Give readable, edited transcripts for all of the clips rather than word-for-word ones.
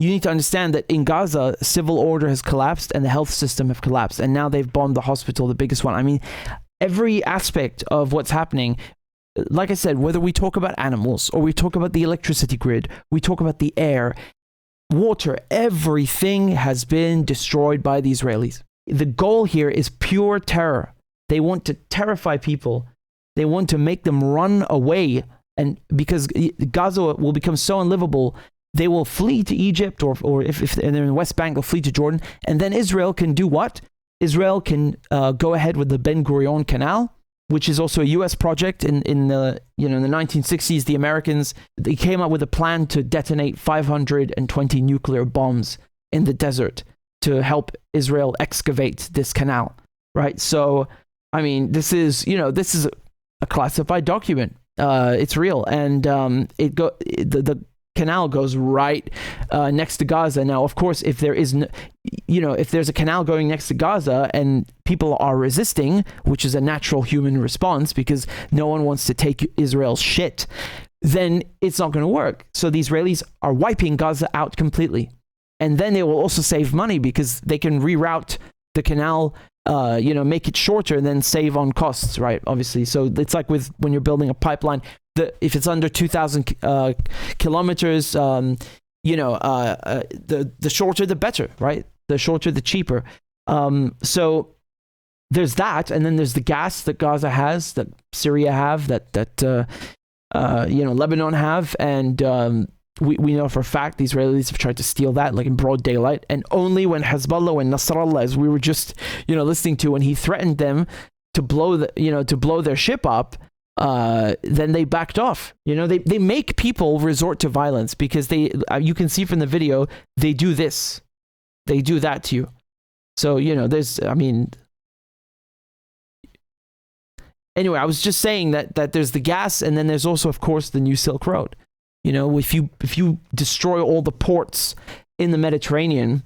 you need to understand that in Gaza, civil order has collapsed and the health system have collapsed. And now they've bombed the hospital, the biggest one. I mean, every aspect of what's happening, like I said, whether we talk about animals or we talk about the electricity grid, we talk about the air, water, everything has been destroyed by the Israelis. The goal here is pure terror. They want to terrify people. They want to make them run away. And because Gaza will become so unlivable, they will flee to Egypt, or if they're in the West Bank, they'll flee to Jordan. And then Israel can do what? Israel can go ahead with the Ben Gurion Canal, which is also a U.S. project. In the 1960s, the Americans, they came up with a plan to detonate 520 nuclear bombs in the desert to help Israel excavate this canal, right? So, I mean, this is a classified document. It's real, and the canal goes right next to Gaza. Now, of course, if there is, if there's a canal going next to Gaza and people are resisting, which is a natural human response because no one wants to take Israel's shit, then it's not going to work. So the Israelis are wiping Gaza out completely. And then they will also save money because they can reroute the canal, make it shorter and then save on costs, right? Obviously. So it's like when you're building a pipeline, if it's under 2,000 kilometers, the shorter, the better, right? The shorter, the cheaper. So there's that. And then there's the gas that Gaza has, that Syria have, that Lebanon have. And we know for a fact the Israelis have tried to steal that, like in broad daylight. And only when Hezbollah and Nasrallah, as we were just, listening to, when he threatened them to blow their ship up, then they backed off. They make people resort to violence because you can see from the video, they do this. They do that to you. So, anyway, I was just saying that there's the gas, and then there's also, of course, the new Silk Road. If you destroy all the ports in the Mediterranean,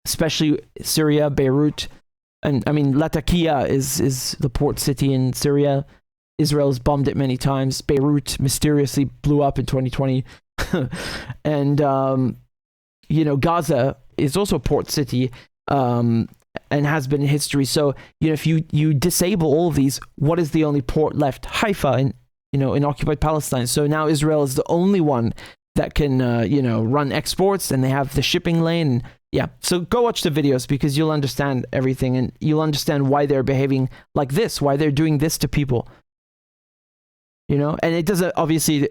especially Syria, Beirut, and Latakia is the port city in Syria. Israel has bombed it many times. Beirut mysteriously blew up in 2020. And, Gaza is also a port city and has been in history. So, if you disable all of these, what is the only port left? Haifa in occupied Palestine. So now Israel is the only one that can, run exports, and they have the shipping lane. Yeah. So go watch the videos because you'll understand everything, and you'll understand why they're behaving like this, why they're doing this to people. And it doesn't, obviously,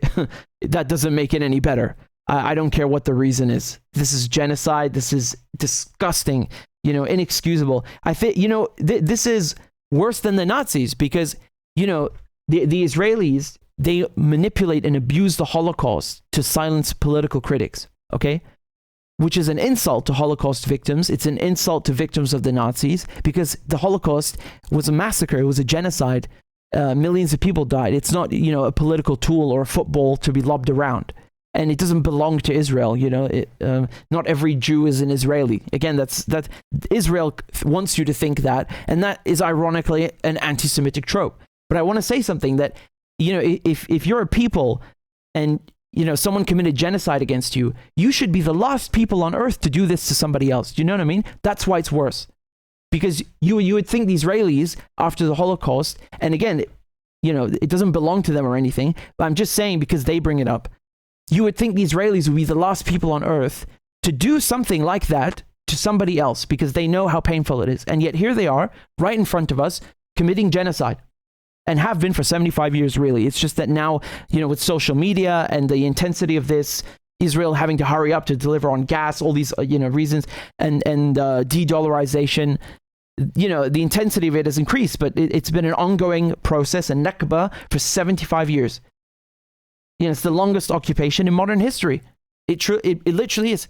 that doesn't make it any better. I don't care what the reason is. This is genocide. This is disgusting, inexcusable. I think, this is worse than the Nazis because, the Israelis, they manipulate and abuse the Holocaust to silence political critics, okay? Which is an insult to Holocaust victims. It's an insult to victims of the Nazis because the Holocaust was a massacre. It was a genocide. Millions of people died. It's not, a political tool or a football to be lobbed around. And it doesn't belong to Israel. Not every Jew is an Israeli. Again, that Israel wants you to think that, and that is ironically an anti-Semitic trope. But I want to say something that, if you're a people and, someone committed genocide against you, you should be the last people on earth to do this to somebody else. Do you know what I mean? That's why it's worse. Because you would think the Israelis, after the Holocaust, and again, it doesn't belong to them or anything, but I'm just saying because they bring it up, you would think the Israelis would be the last people on earth to do something like that to somebody else because they know how painful it is. And yet here they are, right in front of us, committing genocide. And have been for 75 years, really. It's just that now, with social media and the intensity of this, Israel having to hurry up to deliver on gas, all these, reasons, and de-dollarization, the intensity of it has increased, but it's been an ongoing process, a Nakba, for 75 years. It's the longest occupation in modern history. It literally is.